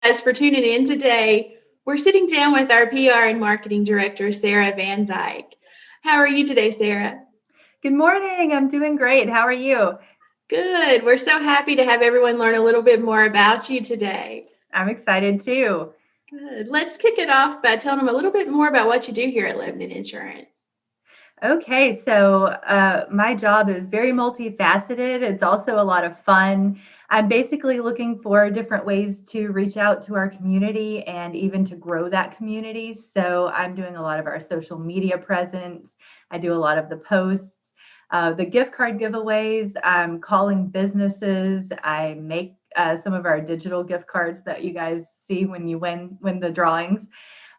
guys for tuning in today. We're sitting down with our PR and marketing director, Sarah Vandyke. How are you today, Sarah? Good morning. I'm doing great. How are you? Good. We're so happy to have everyone learn a little bit more about you today. I'm excited too. Good. Let's kick it off by telling them a little bit more about what you do here at Lebanon Insurance. Okay, so my job is very multifaceted. It's also a lot of fun. I'm basically looking for different ways to reach out to our community and even to grow that community. So I'm doing a lot of our social media presence. I do a lot of the posts, the gift card giveaways. I'm calling businesses. I make some of our digital gift cards that you guys see when you win the drawings.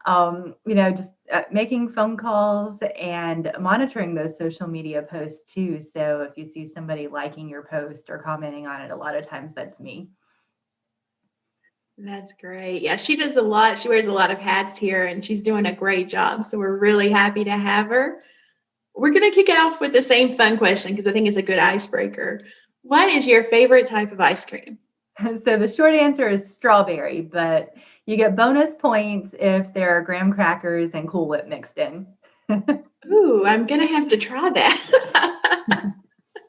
Just making phone calls and monitoring those social media posts too. So if you see somebody liking your post or commenting on it, a lot of times that's me. That's great. Yeah, she does a lot. She wears a lot of hats here and she's doing a great job. So we're really happy to have her. We're going to kick off with the same fun question because I think it's a good icebreaker. What is your favorite type of ice cream? So the short answer is strawberry, but you get bonus points if there are graham crackers and Cool Whip mixed in. Ooh, I'm going to have to try that.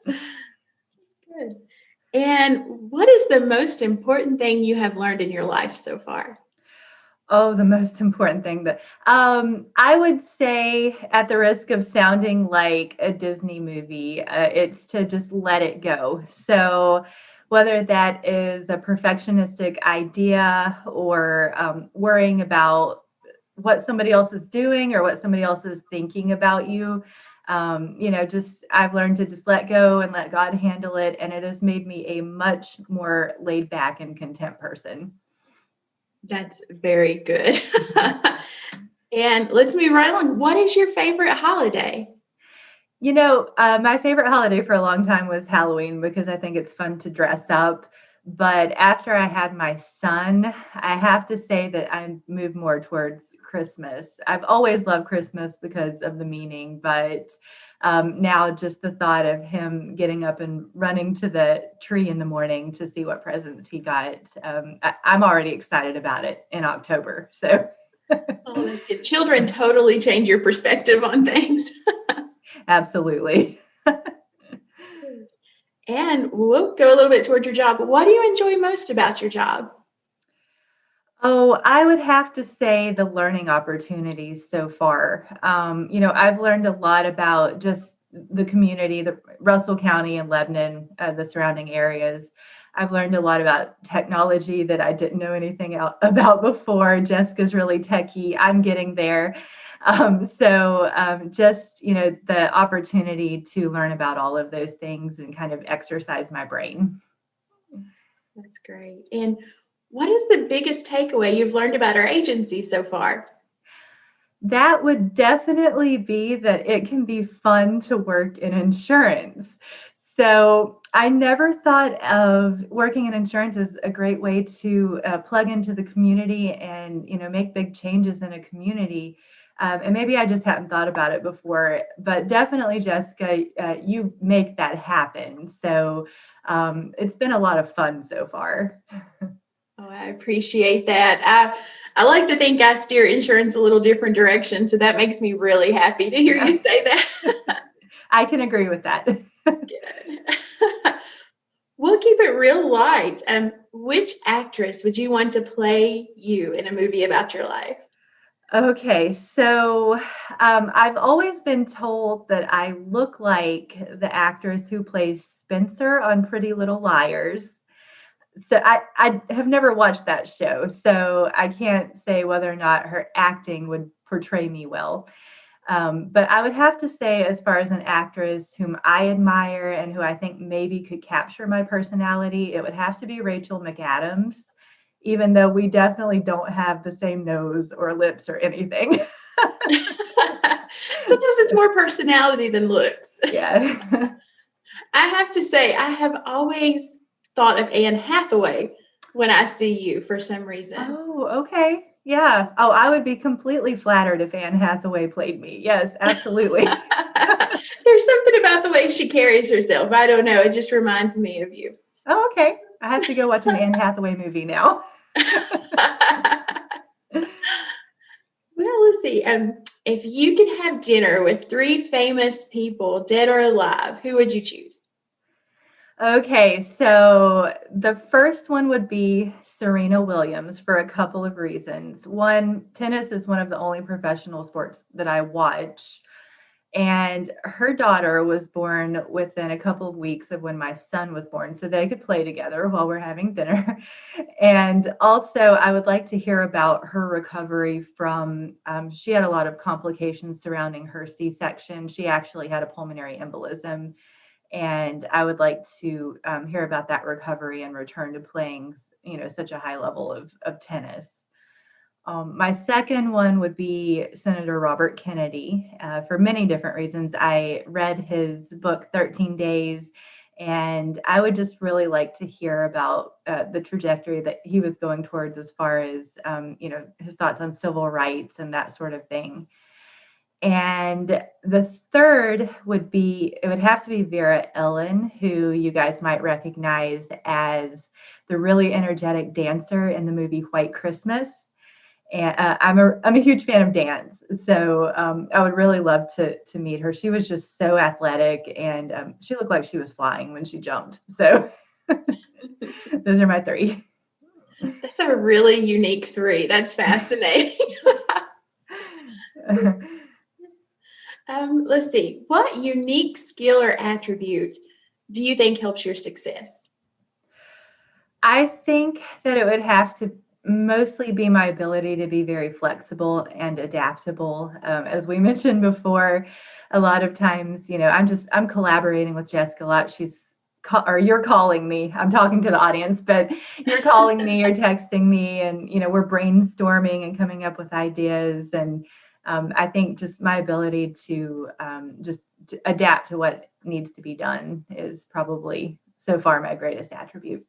Good. And what is the most important thing you have learned in your life so far? Oh, the most important thing that I would say, at the risk of sounding like a Disney movie, it's to just let it go. So whether that is a perfectionistic idea or worrying about what somebody else is doing or what somebody else is thinking about you, just I've learned to just let go and let God handle it. And it has made me a much more laid back and content person. That's very good. And let's move right along. What is your favorite holiday? My favorite holiday for a long time was Halloween because I think it's fun to dress up. But after I had my son, I have to say that I moved more towards Christmas. I've always loved Christmas because of the meaning, but now just the thought of him getting up and running to the tree in the morning to see what presents he got, I'm already excited about it in October. So. Oh, that's good. Children totally change your perspective on things. Absolutely. And we'll go a little bit toward your job. What do you enjoy most about your job? Oh, I would have to say the learning opportunities so far. I've learned a lot about just the community, the Russell County and Lebanon, the surrounding areas. I've learned a lot about technology that I didn't know anything about before. Jessica's really techie. I'm getting there. The opportunity to learn about all of those things and kind of exercise my brain. That's great. And what is the biggest takeaway you've learned about our agency so far? That would definitely be that it can be fun to work in insurance. So I never thought of working in insurance as a great way to plug into the community and, make big changes in a community. And maybe I just hadn't thought about it before, but definitely, Jessica, you make that happen. So it's been a lot of fun so far. Oh, I appreciate that. I like to think I steer insurance a little different direction, so that makes me really happy to hear you say that. I can agree with that. Good. We'll keep it real light. Which actress would you want to play you in a movie about your life? Okay, so I've always been told that I look like the actress who plays Spencer on Pretty Little Liars. So I have never watched that show, so I can't say whether or not her acting would portray me well. But I would have to say, as far as an actress whom I admire and who I think maybe could capture my personality, it would have to be Rachel McAdams, even though we definitely don't have the same nose or lips or anything. Sometimes it's more personality than looks. Yeah. I have to say, I have always thought of Anne Hathaway when I see you for some reason. Oh, okay. Yeah. Oh, I would be completely flattered if Anne Hathaway played me. Yes, absolutely. There's something about the way she carries herself. I don't know. It just reminds me of you. Oh, okay. I have to go watch an Anne Hathaway movie now. Well, let's see. If you could have dinner with three famous people, dead or alive, who would you choose? Okay, so the first one would be Serena Williams for a couple of reasons. One, tennis is one of the only professional sports that I watch. And her daughter was born within a couple of weeks of when my son was born, so they could play together while we're having dinner. And also, I would like to hear about her recovery from, she had a lot of complications surrounding her C-section. She actually had a pulmonary embolism. And I would like to hear about that recovery and return to playing, such a high level of tennis. My second one would be Senator Robert Kennedy for many different reasons. I read his book, 13 Days, and I would just really like to hear about the trajectory that he was going towards as far as, his thoughts on civil rights and that sort of thing. And the third it would have to be Vera Ellen, who you guys might recognize as the really energetic dancer in the movie White Christmas. And I'm a huge fan of dance, so I would really love to meet her. She was just so athletic, and she looked like she was flying when she jumped. So those are my three. That's a really unique three. That's fascinating. Let's see. What unique skill or attribute do you think helps your success? I think that it would have to mostly be my ability to be very flexible and adaptable. As we mentioned before, a lot of times, I'm collaborating with Jessica a lot. Or you're calling me. I'm talking to the audience, but you're calling me, you're texting me, and we're brainstorming and coming up with ideas. And I think just my ability to just to adapt to what needs to be done is probably so far my greatest attribute.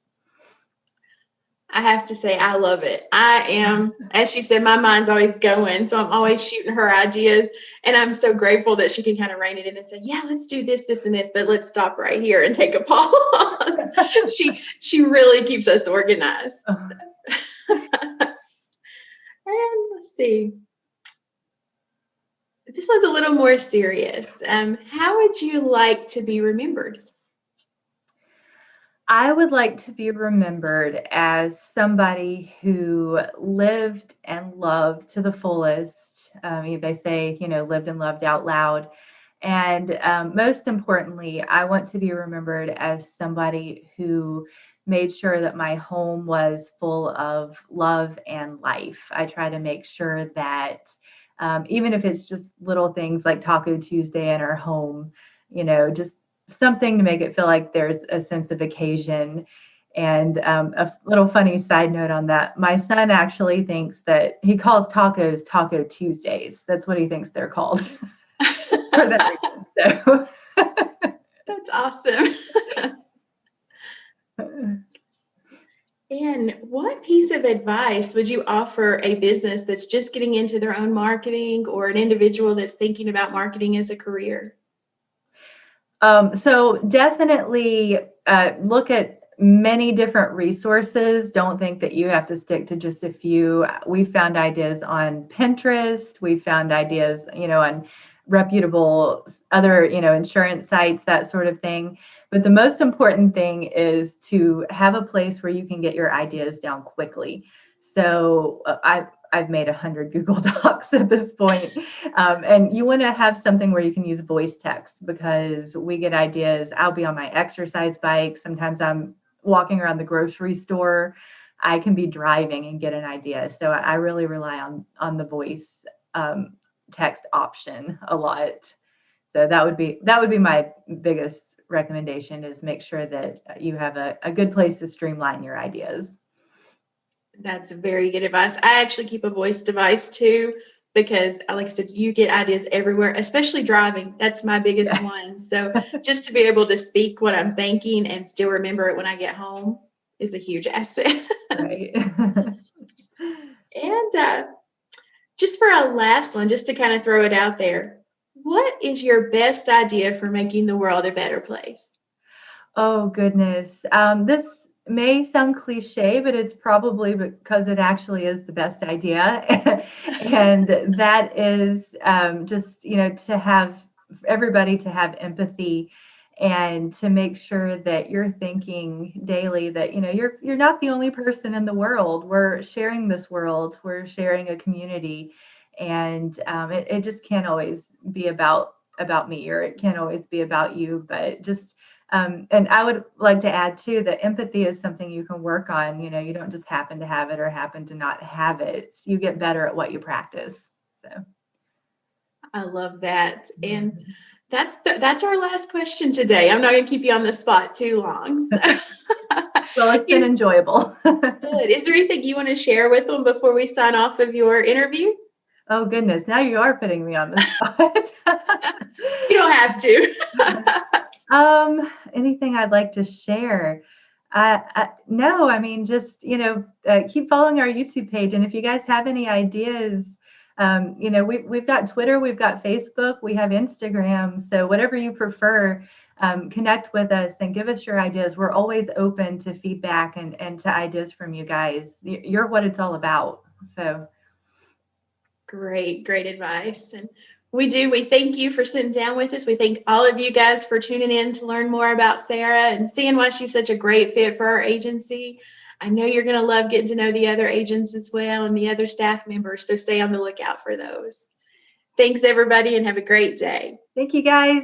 I have to say, I love it. I am, as she said, my mind's always going. So I'm always shooting her ideas. And I'm so grateful that she can kind of rein it in and say, yeah, let's do this, this, and this, but let's stop right here and take a pause. she really keeps us organized. So. And let's see. This one's a little more serious. How would you like to be remembered? I would like to be remembered as somebody who lived and loved to the fullest. They say, lived and loved out loud. And most importantly, I want to be remembered as somebody who made sure that my home was full of love and life. I try to make sure that even if it's just little things like Taco Tuesday in our home, just something to make it feel like there's a sense of occasion. And a little funny side note on that, my son actually thinks that he calls tacos Taco Tuesdays. That's what he thinks they're called for that reason. So. That's awesome. And what piece of advice would you offer a business that's just getting into their own marketing or an individual that's thinking about marketing as a career? So definitely look at many different resources. Don't think that you have to stick to just a few. We found ideas on Pinterest. We found ideas, on reputable other, insurance sites, that sort of thing. But the most important thing is to have a place where you can get your ideas down quickly. So I've made 100 Google Docs at this point. And you want to have something where you can use voice text because we get ideas. I'll be on my exercise bike. Sometimes I'm walking around the grocery store. I can be driving and get an idea. So I really rely on the voice text option a lot. So that would be my biggest recommendation is make sure that you have a good place to streamline your ideas. That's very good advice. I actually keep a voice device too, because like I said, you get ideas everywhere, especially driving. That's my biggest one. So just to be able to speak what I'm thinking and still remember it when I get home is a huge asset. Right. And just for our last one, just to kind of throw it out there, what is your best idea for making the world a better place? Oh goodness. This may sound cliche, but it's probably because it actually is the best idea. And that is just, to have everybody to have empathy and to make sure that you're thinking daily that, you're not the only person in the world. We're sharing this world, we're sharing a community. And it just can't always be about me, or it can't always be about you, but just and I would like to add too that empathy is something you can work on. You don't just happen to have it or happen to not have it. You get better at what you practice. So I love that. And mhm. that's our last question today. I'm not going to keep you on the spot too long. So. Well, it's been Is enjoyable. good. Is there anything you want to share with them before we sign off of your interview? Oh goodness, now you are putting me on the spot. You don't have to. Anything I'd like to share? No, I mean, just, keep following our YouTube page. And if you guys have any ideas, we've got Twitter, we've got Facebook, we have Instagram. So whatever you prefer, connect with us and give us your ideas. We're always open to feedback and to ideas from you guys. You're what it's all about. So Great, great advice. And we thank you for sitting down with us. We thank all of you guys for tuning in to learn more about Sarah and seeing why she's such a great fit for our agency. I know you're going to love getting to know the other agents as well and the other staff members, so stay on the lookout for those. Thanks, everybody, and have a great day. thank you guys.